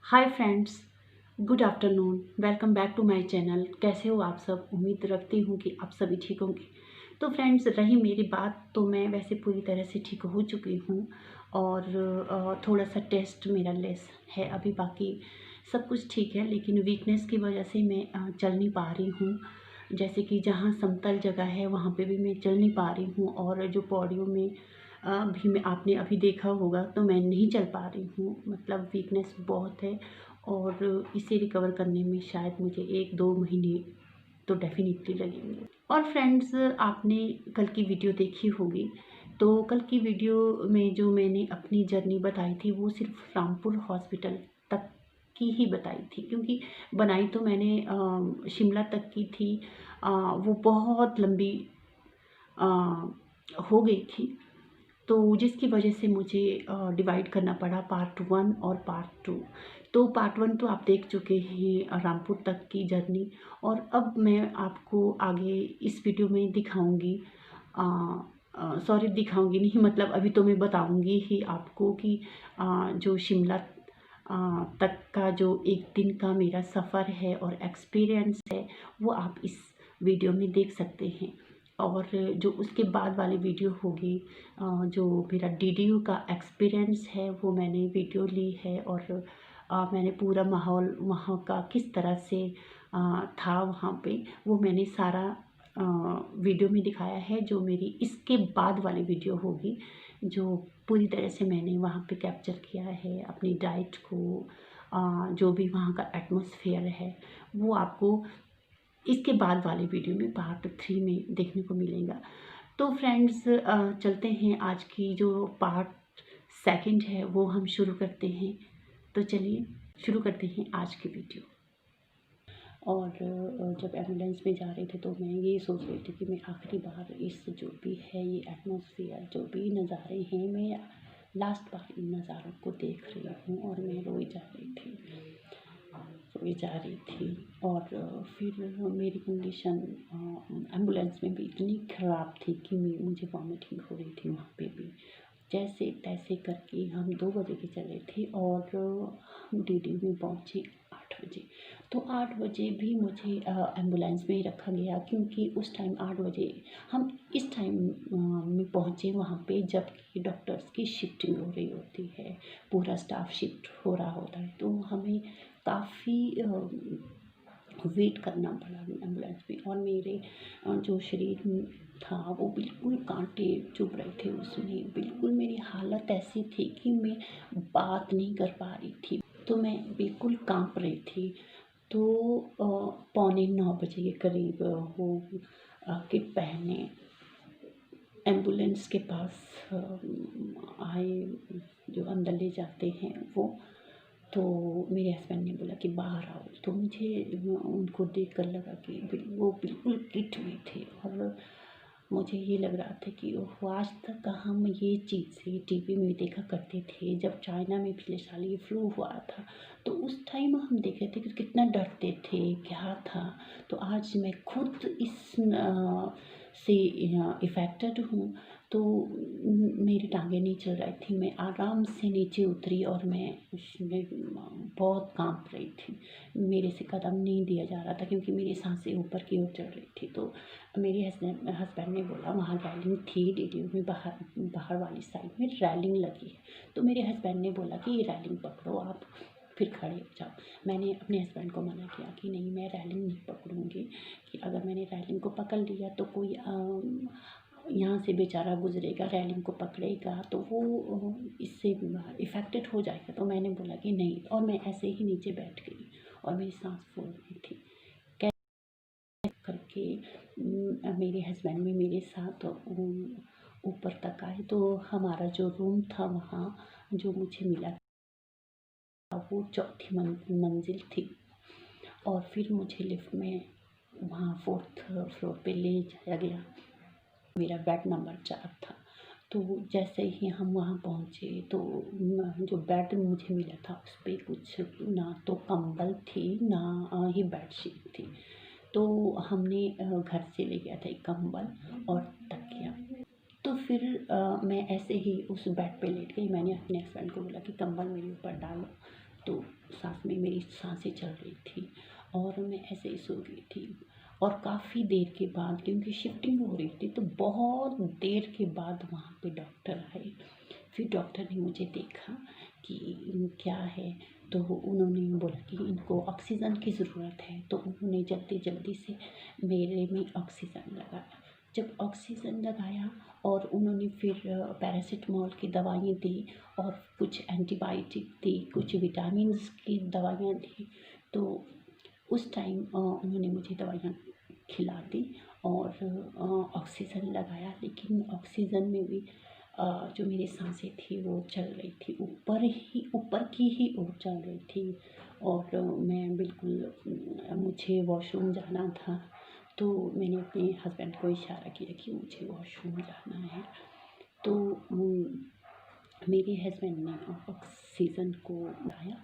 Hi friends, good afternoon. Welcome back to my channel. कैसे हो आप सब? उम्मीद रखती हूँ कि आप सभी ठीक होंगे। तो फ्रेंड्स, रही मेरी बात तो मैं वैसे पूरी तरह से ठीक हो चुकी हूँ और थोड़ा सा टेस्ट मेरा लेस है अभी, बाकी सब कुछ ठीक है। लेकिन वीकनेस की वजह से मैं चल नहीं पा रही हूँ। जैसे कि जहाँ समतल जगह है वहाँ पे भी मैं चल नहीं पा रही हूँ, और जो पौड़ियों में भी मैं आपने अभी देखा होगा तो मैं नहीं चल पा रही हूँ। मतलब वीकनेस बहुत है और इसे रिकवर करने में शायद मुझे 1-2 महीने तो डेफ़िनेटली लगेंगे। और फ्रेंड्स, आपने कल की वीडियो देखी होगी, तो कल की वीडियो में जो मैंने अपनी जर्नी बताई थी वो सिर्फ रामपुर हॉस्पिटल तक की ही बताई थी, क्योंकि बनाई तो मैंने शिमला तक की थी। वो बहुत लंबी अ, हो गई थी, तो जिसकी वजह से मुझे डिवाइड करना पड़ा पार्ट 1 और पार्ट 2। तो पार्ट 1 तो आप देख चुके हैं, रामपुर तक की जर्नी। और अब मैं आपको आगे इस वीडियो में दिखाऊंगी, सॉरी दिखाऊंगी नहीं, मतलब अभी तो मैं बताऊंगी ही आपको कि जो शिमला तक का जो एक दिन का मेरा सफ़र है और एक्सपीरियंस है, वो आप इस वीडियो में देख सकते हैं। और जो उसके बाद वाली वीडियो होगी, जो मेरा डीडीयू का एक्सपीरियंस है, वो मैंने वीडियो ली है। और मैंने पूरा माहौल वहाँ का किस तरह से था वहाँ पे, वो मैंने सारा वीडियो में दिखाया है। जो मेरी इसके बाद वाली वीडियो होगी, जो पूरी तरह से मैंने वहाँ पे कैप्चर किया है अपनी डाइट को, जो भी वहाँ का एटमॉस्फेयर है, वो आपको इसके बाद वाले वीडियो में पार्ट 3 में देखने को मिलेगा। तो फ्रेंड्स, चलते हैं, आज की जो पार्ट सेकंड है वो हम शुरू करते हैं। तो चलिए शुरू करते हैं आज की वीडियो। और जब एम्बुलेंस में जा रहे थे तो मैं ये सोच रही थी कि मैं आखिरी बार इस जो भी है ये एटमॉस्फेयर, जो भी नज़ारे हैं, मैं लास्ट बार इन नज़ारों को देख रही हूँ। और मैं रोई जा रही थी, रोई जा रही थी। और फिर मेरी कंडीशन एम्बुलेंस में भी इतनी ख़राब थी कि मुझे वॉमिटिंग हो रही थी वहाँ पे भी। जैसे तैसे करके हम 2 बजे के चले थे और हम डीडी में पहुँचे 8 बजे। तो 8 बजे भी मुझे एम्बुलेंस में ही रखा गया, क्योंकि उस टाइम 8 बजे हम इस टाइम में पहुँचे वहाँ पे जबकि डॉक्टर्स की शिफ्टिंग हो रही होती है, पूरा स्टाफ शिफ्ट हो रहा होता है। तो हमें काफ़ी वेट करना पड़ा एम्बुलेंस में। और मेरे जो शरीर था वो बिल्कुल कांटे चुभ रहे थे उसमें। बिल्कुल मेरी हालत ऐसी थी कि मैं बात नहीं कर पा रही थी, तो मैं बिल्कुल कांप रही थी। तो पौने 9 बजे के करीब वो किट पहने एम्बुलेंस के पास आए, जो अंदर ले जाते हैं वो। तो मेरे हस्बैंड ने बोला कि बाहर आओ। तो मुझे उनको देखकर लगा कि वो बिल्कुल किट में थे। और मुझे ये लग रहा था कि ओह, आज तक हम ये चीज़ें टीवी में देखा करते थे। जब चाइना में पिछले साल ये फ्लू हुआ था तो उस टाइम हम देखे थे कि कितना डरते थे, क्या था। तो आज मैं खुद इस से इफ़ेक्टेड हूँ। तो मेरी टांगें नहीं चल रही थी, मैं आराम से नीचे उतरी और मैं उसमें बहुत कांप रही थी। मेरे से कदम नहीं दिया जा रहा था क्योंकि मेरी सांसें ऊपर की ओर चढ़ रही थी। तो मेरे हस्बैंड ने बोला वहाँ रैलिंग थी डीडीयू में, बाहर बाहर वाली साइड में रैलिंग लगी है। तो मेरे हस्बैंड ने बोला कि ये रैलिंग पकड़ो आप, फिर खड़े हो जाओ। मैंने अपने हस्बैंड को मना किया कि नहीं, मैं रैलिंग नहीं पकड़ूंगी, कि अगर मैंने रैलिंग को पकड़ लिया तो कोई यहाँ से बेचारा गुजरेगा, रैलिंग को पकड़ेगा तो वो इससे इफ़ेक्टेड हो जाएगा। तो मैंने बोला कि नहीं, और मैं ऐसे ही नीचे बैठ गई और मेरी सांस फूल रही थी। करके मेरे हस्बैंड भी मेरे साथ ऊपर तक आए। तो हमारा जो रूम था वहाँ जो मुझे मिला वो चौथी मंजिल थी। और फिर मुझे लिफ्ट में वहाँ 4th फ्लोर पे ले जाया गया। मेरा बेड नंबर 4 था। तो जैसे ही हम वहाँ पहुँचे तो जो बेड मुझे मिला था उस पर कुछ ना तो कंबल थी ना ही बेडशीट थी। तो हमने घर से ले गया था एक कंबल और तकिया। तो फिर मैं ऐसे ही उस बेड पे लेट गई। मैंने अपने हस्बैंड को बोला कि कंबल मेरे ऊपर डालो। तो सांस में मेरी सांसें चल रही थी और मैं ऐसे ही सो गई थी। और काफ़ी देर के बाद, क्योंकि शिफ्टिंग हो रही थी, तो बहुत देर के बाद वहाँ पे डॉक्टर आए। फिर डॉक्टर ने मुझे देखा कि क्या है, तो उन्होंने बोला कि इनको ऑक्सीजन की ज़रूरत है। तो उन्होंने जल्दी जल्दी से मेरे में ऑक्सीजन लगाया। जब ऑक्सीजन लगाया और उन्होंने फिर पैरासिटामॉल की दवाइयाँ दी और कुछ एंटीबायोटिक दी, कुछ विटामिन्स की दवाइयाँ दी। तो उस टाइम उन्होंने मुझे दवाइयाँ खिला दी और ऑक्सीजन लगाया। लेकिन ऑक्सीजन में भी जो मेरी सांसें थी वो चल रही थी, ऊपर की ही ओर चल रही थी। और मैं बिल्कुल मुझे वॉशरूम जाना था, तो मैंने अपने हस्बैंड को इशारा किया कि मुझे वॉशरूम जाना है। तो मेरे हस्बैंड ने ऑक्सीजन को उठाया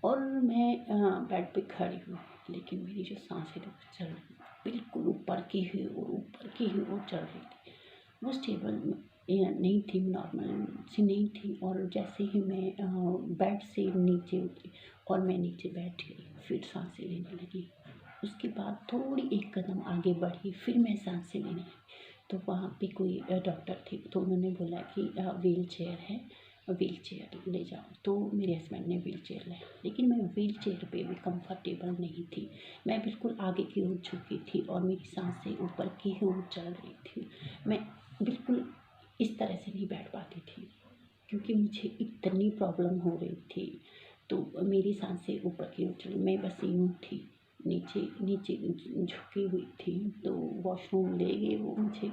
और मैं बेड पे खड़ी हुई, लेकिन मेरी जो सांसें थी वो चल रही, बिल्कुल ऊपर की ही ओर चल रही थी। वो स्टेबल नहीं थी, नॉर्मल सी नहीं थी। और जैसे ही मैं बेड से नीचे उतरी और मैं नीचे बैठ गई, फिर सांसें लेने लगी। उसके बाद थोड़ी एक कदम आगे बढ़ी, फिर मैं सांसें लेने लगी। तो वहाँ पे कोई डॉक्टर थे, तो उन्होंने बोला कि व्हील चेयर है, व्हील चेयर ले जाओ। तो मेरे हस्बैंड ने व्हील चेयर लाया, लेकिन मैं व्हील चेयर पे भी कंफर्टेबल नहीं थी। मैं बिल्कुल आगे की ओर झुकी थी और मेरी सांसें ऊपर की ओर चल रही थी। मैं बिल्कुल इस तरह से नहीं बैठ पाती थी, क्योंकि मुझे इतनी प्रॉब्लम हो रही थी। तो मेरी सांसें ऊपर की ओर चली, मैं बस यूँ थी, नीचे नीचे झुकी हुई थी। तो वॉशरूम ले गए वो मुझे,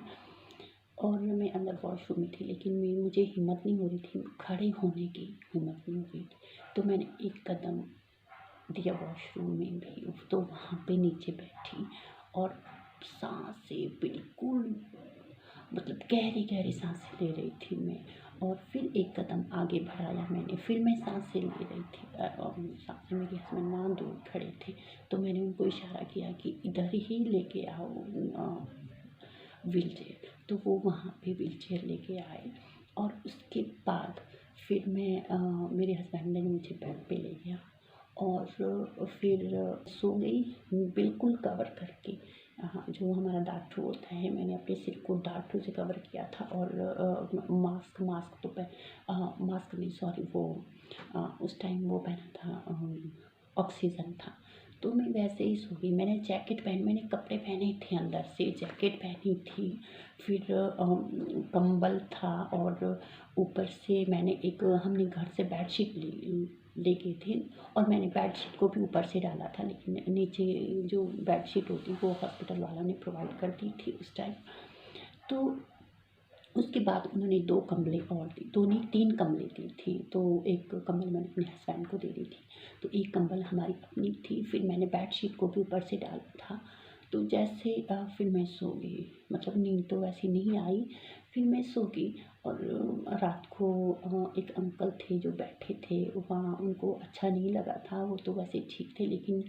और मैं अंदर वॉशरूम में थी, लेकिन मुझे हिम्मत नहीं हो रही थी, खड़े होने की हिम्मत नहीं हो रही थी। तो मैंने एक कदम दिया वॉशरूम में भी, तो वहाँ पे नीचे बैठी और सांसें बिल्कुल, मतलब गहरी गहरी सांसें ले रही थी मैं। और फिर एक कदम आगे बढ़ाया मैंने, फिर मैं सांसें ले रही थी और सामने मेरे हस्बैंड वहाँ दूर खड़े थे। तो मैंने उनको इशारा किया कि इधर ही लेके आओ व्हील चेयर। तो वो वहाँ पे व्हील चेयर लेके आए और उसके बाद फिर मेरे हस्बैंड ने मुझे बेड पे ले गया और फिर सो गई, बिल्कुल कवर करके। हाँ, जो हमारा डाटू होता है, मैंने अपने सिर को डाटू से कवर किया था और मास्क तो मास्क नहीं, सॉरी, वो उस टाइम वो पहना था, ऑक्सीजन था। तो मैं वैसे ही सो गई। मैंने कपड़े पहने थे, अंदर से जैकेट पहनी थी, फिर कंबल था और ऊपर से हमने घर से बेडशीट ले गए थे और मैंने बेडशीट को भी ऊपर से डाला था, लेकिन नीचे जो बेडशीट होती वो हॉस्पिटल वालों ने प्रोवाइड कर दी थी उस टाइम। तो उसके बाद उन्होंने 2 कंबलें और दी, 2 नहीं 3 कंबलें दी थी। तो एक कंबल मैंने अपने हस्बैंड को दे दी थी, तो एक कंबल हमारी अपनी थी। फिर मैंने बेडशीट को भी ऊपर से डाला था। तो जैसे फिर मैं सो गई, मतलब नींद तो वैसी नहीं आई। फिर मैं सो गई और रात को एक अंकल थे जो बैठे थे वहाँ, उनको अच्छा नहीं लगा था, वो तो वैसे ठीक थे, लेकिन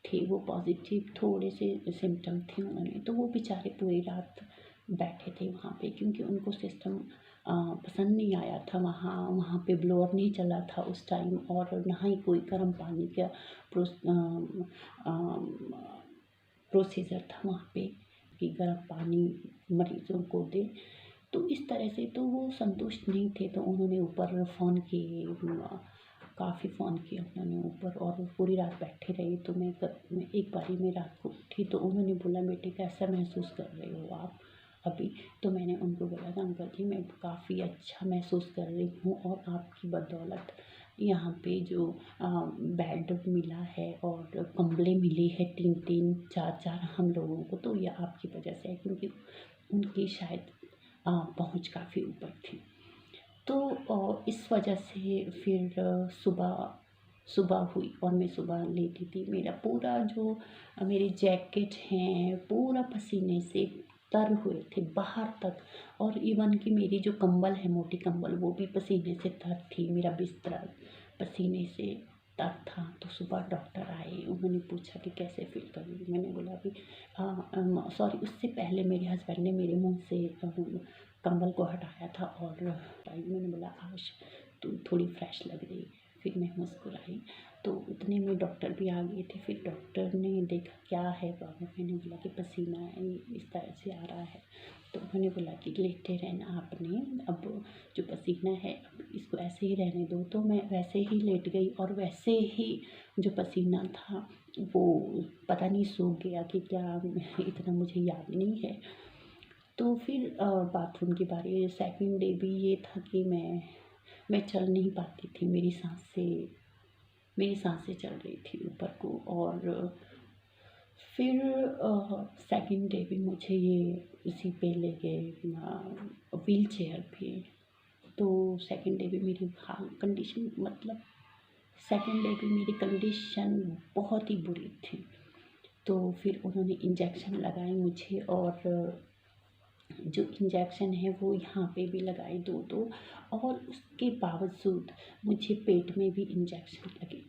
थे वो पॉजिटिव, थोड़े से सिम्टम थे उन्होंने। तो वो बेचारे पूरी रात बैठे थे वहाँ पे, क्योंकि उनको सिस्टम पसंद नहीं आया था। वहाँ पे ब्लोअर नहीं चला था उस टाइम, और ना ही कोई गर्म पानी का प्रोसीजर था वहाँ पे कि गर्म पानी मरीज़ों को दे। तो इस तरह से तो वो संतुष्ट नहीं थे। तो उन्होंने ऊपर फ़ोन किए, काफ़ी फ़ोन किया उन्होंने ऊपर, और वो पूरी रात बैठे रहे। तो मैं एक बारी में रात को उठी, तो उन्होंने बोला, बेटे कैसा महसूस कर रहे हो आप अभी? तो मैंने उनको बोला था, अंकल जी मैं काफ़ी अच्छा महसूस कर रही हूँ, और आपकी बदौलत यहाँ पे जो बेड मिला है और कंबलें मिली है 3-3 4-4 हम लोगों को, तो ये आपकी वजह से है, क्योंकि उनकी शायद पहुँच काफ़ी ऊपर थी। तो इस वजह से फिर सुबह सुबह हुई और मैं सुबह लेटी थी। मेरा पूरा जो मेरे जैकेट हैं पूरा पसीने से तर हुए थे बाहर तक, और इवन कि मेरी जो कंबल है, मोटी कंबल, वो भी पसीने से तर थी। मेरा बिस्तर पसीने से तर था। तो सुबह डॉक्टर आए, उन्होंने पूछा कि कैसे फील कर रही हूँ। मैंने बोला अभी सॉरी, उससे पहले मेरे हस्बैंड ने मेरे मुँह से कंबल को हटाया था और मैंने बोला आज तो थोड़ी फ्रेश लग रही है। फिर मैं मुस्कुराई। तो उतने में डॉक्टर भी आ गए थे। फिर डॉक्टर ने देखा क्या है प्रॉब्लम, मैंने बोला कि पसीना इस तरह से आ रहा है। तो उन्होंने बोला कि लेटे रहना आपने, अब जो पसीना है अब इसको ऐसे ही रहने दो। तो मैं वैसे ही लेट गई और वैसे ही जो पसीना था वो पता नहीं सूख गया कि क्या, इतना मुझे याद नहीं है। तो फिर बाथरूम की बारी, सेकंड डे भी ये था कि मैं चल नहीं पाती थी, मेरी सांसें चल रही थी ऊपर को। और फिर सेकंड डे भी मुझे ये इसी पे ले गए व्हील चेयर पे। तो सेकंड डे भी मेरी कंडीशन, मतलब सेकंड डे भी मेरी कंडीशन बहुत ही बुरी थी। तो फिर उन्होंने इंजेक्शन लगाए मुझे, और जो इंजेक्शन है वो यहाँ पे भी लगाए दो दो, और उसके बावजूद मुझे पेट में भी इंजेक्शन लगे।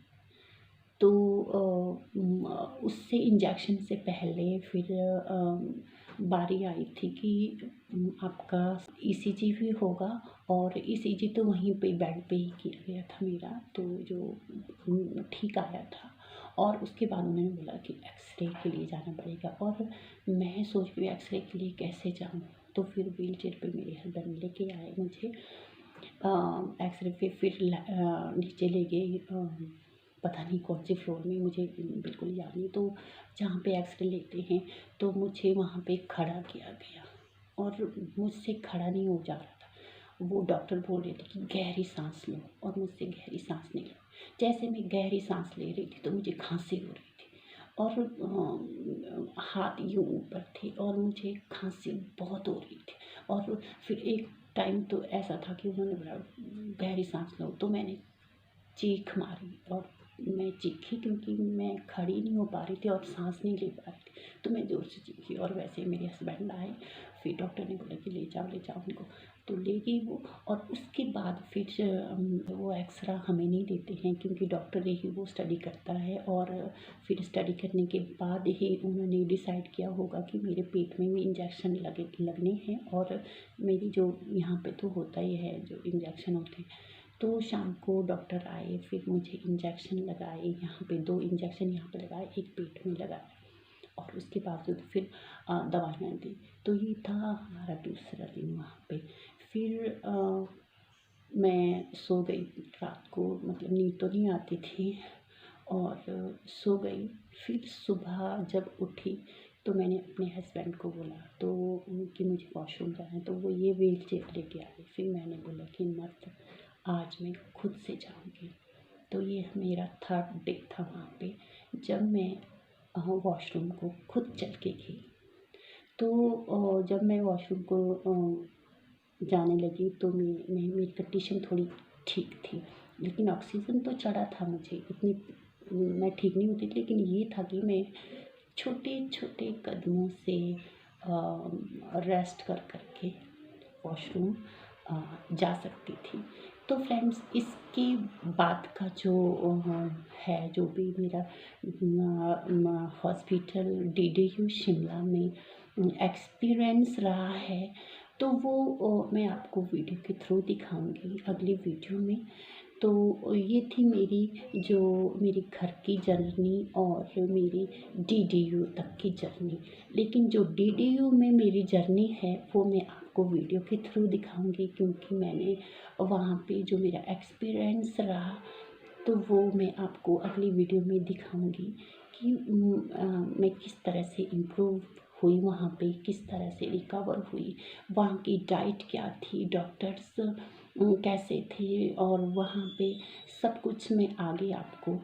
तो उससे इंजेक्शन से पहले फिर बारी आई थी कि आपका ईसीजी भी होगा, और ईसीजी तो वहीं पे बेड पे ही किया गया था मेरा, तो जो ठीक आया था। और उसके बाद उन्होंने बोला कि एक्सरे के लिए जाना पड़ेगा, और मैं सोच रही एक्सरे के लिए कैसे जाऊँ। तो फिर व्हील चेयर पर मेरे हस्बैंड लेके आए मुझे एक्सरे पे। फिर नीचे ले गए, पता नहीं कौन सी फ्लोर में, मुझे बिल्कुल याद नहीं। तो जहाँ पे एक्सरे लेते हैं तो मुझे वहाँ पे खड़ा किया गया, और मुझसे खड़ा नहीं हो जा रहा था। वो डॉक्टर बोल रहे थे कि गहरी सांस लो, और मुझसे गहरी सांस नहीं लो। जैसे मैं गहरी सांस ले रही थी तो मुझे खांसी हो रही थी, और हाथ यूँ ऊपर थे, और मुझे खांसी बहुत हो रही थी। और फिर एक टाइम तो ऐसा था कि उन्होंने बोला गहरी सांस लो, तो मैंने चीख मारी, और मैं चीखी क्योंकि मैं खड़ी नहीं हो पा रही थी और सांस नहीं ले पा रही थी। तो मैं ज़ोर से चीखी, और वैसे ही मेरे हस्बैंड आए। फिर डॉक्टर ने बोला कि ले जाओ उनको। तो ले गई वो। और उसके बाद फिर वो एक्सरा हमें नहीं देते हैं, क्योंकि डॉक्टर ही वो स्टडी करता है, और फिर स्टडी करने के बाद ही उन्होंने डिसाइड किया होगा कि मेरे पेट में भी इंजेक्शन लगने हैं। और मेरी जो यहाँ पे तो होता ही है जो इंजेक्शन होते हैं। तो शाम को डॉक्टर आए, फिर मुझे इंजेक्शन लगाए, यहाँ पे 2 इंजेक्शन यहाँ पे लगाए, एक पेट में लगाया, और उसके बावजूद फिर दवाइयाँ दी। तो ये था हमारा दूसरा दिन वहाँ पे। फिर मैं सो गई रात को, मतलब नींद तो नहीं आती थी, और सो गई। फिर सुबह जब उठी तो मैंने अपने हस्बैंड को बोला तो कि मुझे वॉशरूम जाना है, तो वो ये व्हील चेयर लेके आए। फिर मैंने बोला कि मत, आज मैं खुद से जाऊँगी। तो ये मेरा थर्ड डे था वहाँ पे, जब मैं वॉशरूम को खुद चल के गई। तो जब मैं वॉशरूम को जाने लगी तो मेरी कंडीशन थोड़ी ठीक थी, लेकिन ऑक्सीजन तो चढ़ा था मुझे, इतनी मैं ठीक नहीं होती थी। लेकिन ये था कि मैं छोटे छोटे कदमों से रेस्ट कर के वॉशरूम जा सकती थी। तो फ्रेंड्स, इसके बाद का जो है, जो भी मेरा हॉस्पिटल डीडीयू शिमला में एक्सपीरियंस रहा है, तो वो मैं आपको वीडियो के थ्रू दिखाऊंगी अगली वीडियो में। तो ये थी मेरी घर की जर्नी और मेरी डीडीयू तक की जर्नी। लेकिन जो डीडीयू में मेरी जर्नी है वो मैं आपको वीडियो के थ्रू दिखाऊंगी, क्योंकि मैंने वहाँ पे जो मेरा एक्सपीरियंस रहा तो वो मैं आपको अगली वीडियो में दिखाऊंगी कि मैं किस तरह से इम्प्रूव हुई, वहाँ पे किस तरह से रिकवर हुई, वहाँ की डाइट क्या थी, डॉक्टर्स कैसे थे, और वहाँ पे सब कुछ मैं आगे आपको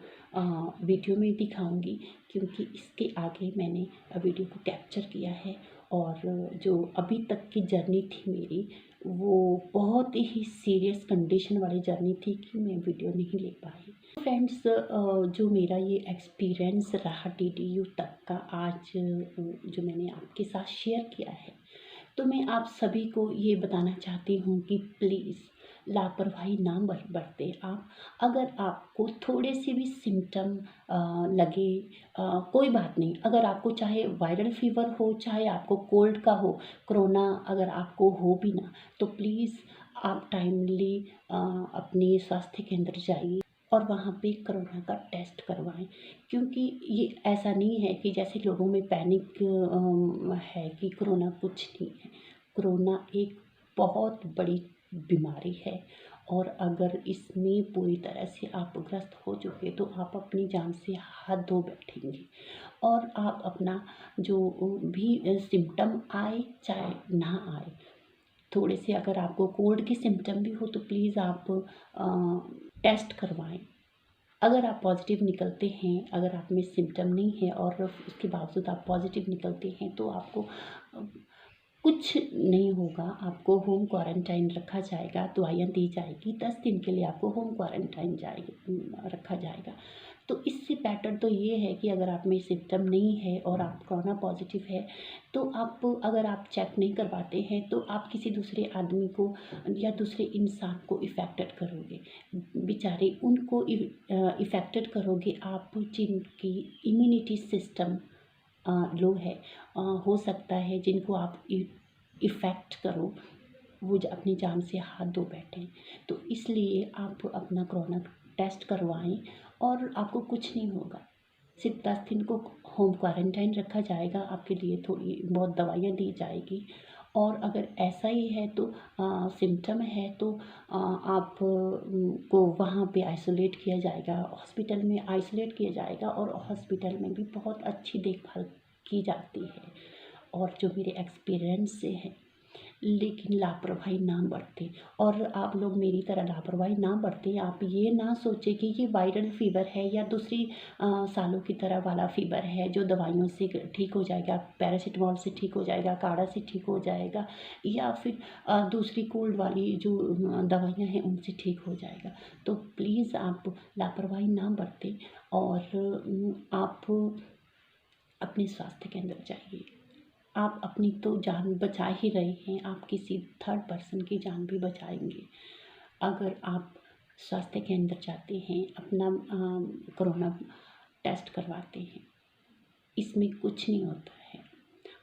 वीडियो में दिखाऊंगी। क्योंकि इसके आगे मैंने वीडियो को कैप्चर किया है, और जो अभी तक की जर्नी थी मेरी, वो बहुत ही सीरियस कंडीशन वाली जर्नी थी कि मैं वीडियो नहीं ले पाई। फ्रेंड्स, जो मेरा ये एक्सपीरियंस रहा डीडीयू तक का आज, जो मैंने आपके साथ शेयर किया है, तो मैं आप सभी को ये बताना चाहती हूँ कि प्लीज़ लापरवाही ना बरतें आप। अगर आपको थोड़े से भी सिम्टम लगे, कोई बात नहीं, अगर आपको चाहे वायरल फीवर हो, चाहे आपको कोल्ड का हो, कोरोना अगर आपको हो भी ना, तो प्लीज़ आप टाइमली अपने स्वास्थ्य केंद्र जाइए, और वहाँ पे कोरोना का टेस्ट करवाएं, क्योंकि ये ऐसा नहीं है कि जैसे लोगों में पैनिक है कि कोरोना कुछ नहीं है। कोरोना एक बहुत बड़ी बीमारी है, और अगर इसमें पूरी तरह से आप ग्रस्त हो चुके तो आप अपनी जान से हाथ धो बैठेंगे, और आप अपना जो भी सिम्टम आए चाहे ना आए, थोड़े से अगर आपको कोल्ड के सिम्टम भी हो तो प्लीज़ आप टेस्ट करवाएं। अगर आप पॉजिटिव निकलते हैं, अगर आप में सिम्टम नहीं है और उसके बावजूद आप पॉजिटिव निकलते हैं, तो आपको कुछ नहीं होगा। आपको होम क्वारंटाइन रखा जाएगा, दवाइयाँ दी जाएगी, 10 दिन के लिए आपको होम क्वारंटाइन रखा जाएगा। तो इससे बेटर तो ये है कि अगर आप में सिम्टम नहीं है और आप कोरोना पॉजिटिव है, तो आप अगर आप चेक नहीं करवाते हैं तो आप किसी दूसरे आदमी को या दूसरे इंसान को इफ़ेक्टेड करोगे, बेचारे उनको इफ़ेक्टेड करोगे आप, जिनकी इम्यूनिटी सिस्टम लो है। हो सकता है जिनको आप इफ़ेक्ट करो वो अपनी जान से हाथ धो बैठें। तो इसलिए आप अपना कोरोना टेस्ट करवाएं और आपको कुछ नहीं होगा। सिर्फ 10 दिन को होम क्वारंटाइन रखा जाएगा, आपके लिए थोड़ी बहुत दवाइयाँ दी जाएगी, और अगर ऐसा ही है तो सिम्टम है तो आप को वहाँ पे आइसोलेट किया जाएगा, हॉस्पिटल में आइसोलेट किया जाएगा, और हॉस्पिटल में भी बहुत अच्छी देखभाल की जाती है। और जो मेरे एक्सपीरियंस से है, लेकिन लापरवाही ना बरतें, और आप लोग मेरी तरह लापरवाही ना बरतें। आप ये ना सोचें कि ये वायरल फ़ीवर है या दूसरी सालों की तरह वाला फ़ीवर है जो दवाइयों से ठीक हो जाएगा, पैरासिटामॉल से ठीक हो जाएगा, काढ़ा से ठीक हो जाएगा, या फिर दूसरी कोल्ड वाली जो दवाइयाँ हैं उनसे ठीक हो जाएगा। तो प्लीज़ आप लापरवाही ना बरतें, और आप अपने स्वास्थ्य केंद्र जाइए। आप अपनी तो जान बचा ही रहे हैं, आप किसी थर्ड पर्सन की जान भी बचाएंगे अगर आप स्वास्थ्य केंद्र जाते हैं, अपना कोरोना टेस्ट करवाते हैं। इसमें कुछ नहीं होता है।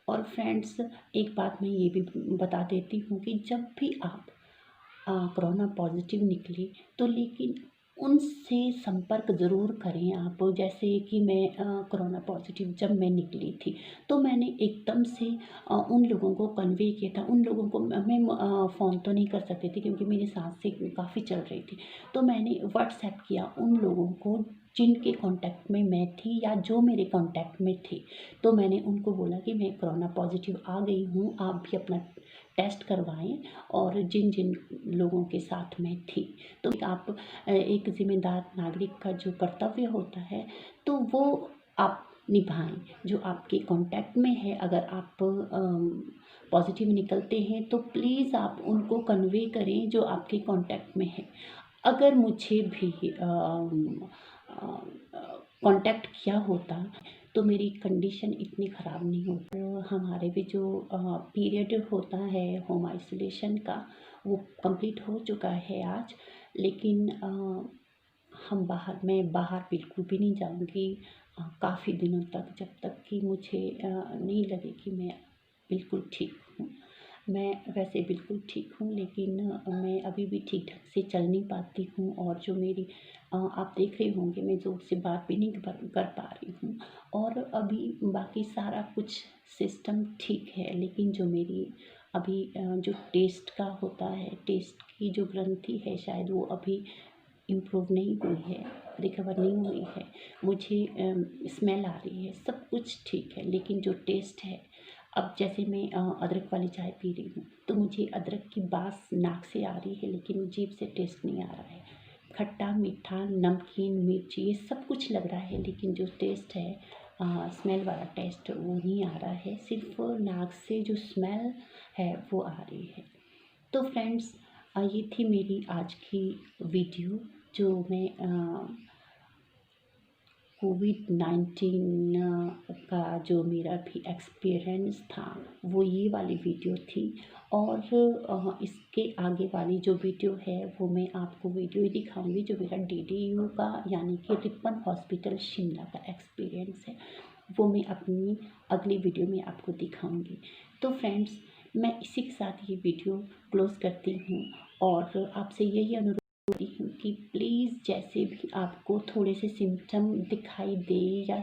और फ्रेंड्स, एक बात मैं ये भी बता देती हूँ कि जब भी आप कोरोना पॉजिटिव निकले तो लेकिन उनसे संपर्क ज़रूर करें आप। जैसे कि मैं कोरोना पॉजिटिव जब मैं निकली थी तो मैंने एकदम से उन लोगों को कन्वे किया था। उन लोगों को मैं फ़ोन तो नहीं कर सकती थी क्योंकि मेरी सांसें काफ़ी चल रही थी, तो मैंने व्हाट्सएप किया उन लोगों को जिनके कांटेक्ट में मैं थी या जो मेरे कांटेक्ट में थे। तो मैंने उनको बोला कि मैं कोरोना पॉजिटिव आ गई हूँ, आप भी अपना टेस्ट करवाएं, और जिन जिन लोगों के साथ में थी। तो आप एक ज़िम्मेदार नागरिक का जो कर्तव्य होता है तो वो आप निभाएं। जो आपके कांटेक्ट में है, अगर आप पॉजिटिव निकलते हैं तो प्लीज़ आप उनको कन्वे करें जो आपके कांटेक्ट में है। अगर मुझे भी कांटेक्ट किया होता तो मेरी कंडीशन इतनी ख़राब नहीं होती। हमारे भी जो पीरियड होता है होम आइसोलेशन का वो कंप्लीट हो चुका है आज, लेकिन मैं बाहर बिल्कुल भी नहीं जाऊंगी काफ़ी दिनों तक, जब तक कि मुझे नहीं लगे कि मैं बिल्कुल ठीक हूँ। मैं वैसे बिल्कुल ठीक हूँ, लेकिन मैं अभी भी ठीक ढंग से चल नहीं पाती हूँ, और जो मेरी आप देख रहे होंगे मैं ज़ोर से बात भी नहीं कर पा रही हूँ, और अभी बाकी सारा कुछ सिस्टम ठीक है, लेकिन जो मेरी अभी जो टेस्ट का होता है, टेस्ट की जो ग्रंथि है शायद वो अभी इम्प्रूव नहीं हुई है, रिकवर नहीं हुई है। मुझे स्मेल आ रही है, सब कुछ ठीक है, लेकिन जो टेस्ट है, अब जैसे मैं अदरक वाली चाय पी रही हूँ तो मुझे अदरक की बास नाक से आ रही है, लेकिन जीभ से टेस्ट नहीं आ रहा है। खट्टा मीठा नमकीन मिर्ची ये सब कुछ लग रहा है, लेकिन जो टेस्ट है स्मेल वाला टेस्ट वो नहीं आ रहा है, सिर्फ नाक से जो स्मेल है वो आ रही है। तो फ्रेंड्स, ये थी मेरी आज की वीडियो, जो मैं कोविड-19 का जो मेरा भी एक्सपीरियंस था वो ये वाली वीडियो थी, और इसके आगे वाली जो वीडियो है वो मैं आपको वीडियो ही दिखाऊंगी जो मेरा DDU का यानी कि रिपन हॉस्पिटल शिमला का एक्सपीरियंस है, वो मैं अपनी अगली वीडियो में आपको दिखाऊंगी। तो फ्रेंड्स, मैं इसी के साथ ये वीडियो क्लोज़ करती हूँ, और आपसे यही अनुरोध करती हूँ कि प्लीज़ जैसे भी आपको थोड़े से सिम्पटम दिखाई दे या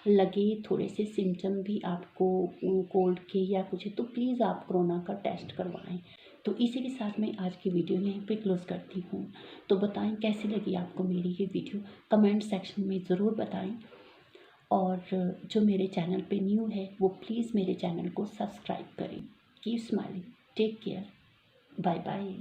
लगे, थोड़े से सिम्पटम भी आपको कोल्ड के या कुछ, तो प्लीज़ आप कोरोना का टेस्ट करवाएं। तो इसी के साथ मैं आज की वीडियो यहीं पे क्लोज़ करती हूँ। तो बताएं कैसी लगी आपको मेरी ये वीडियो, कमेंट सेक्शन में ज़रूर बताएं। और जो मेरे चैनल पे न्यू है वो प्लीज़ मेरे चैनल को सब्सक्राइब करें। Keep smiling, take care, bye bye.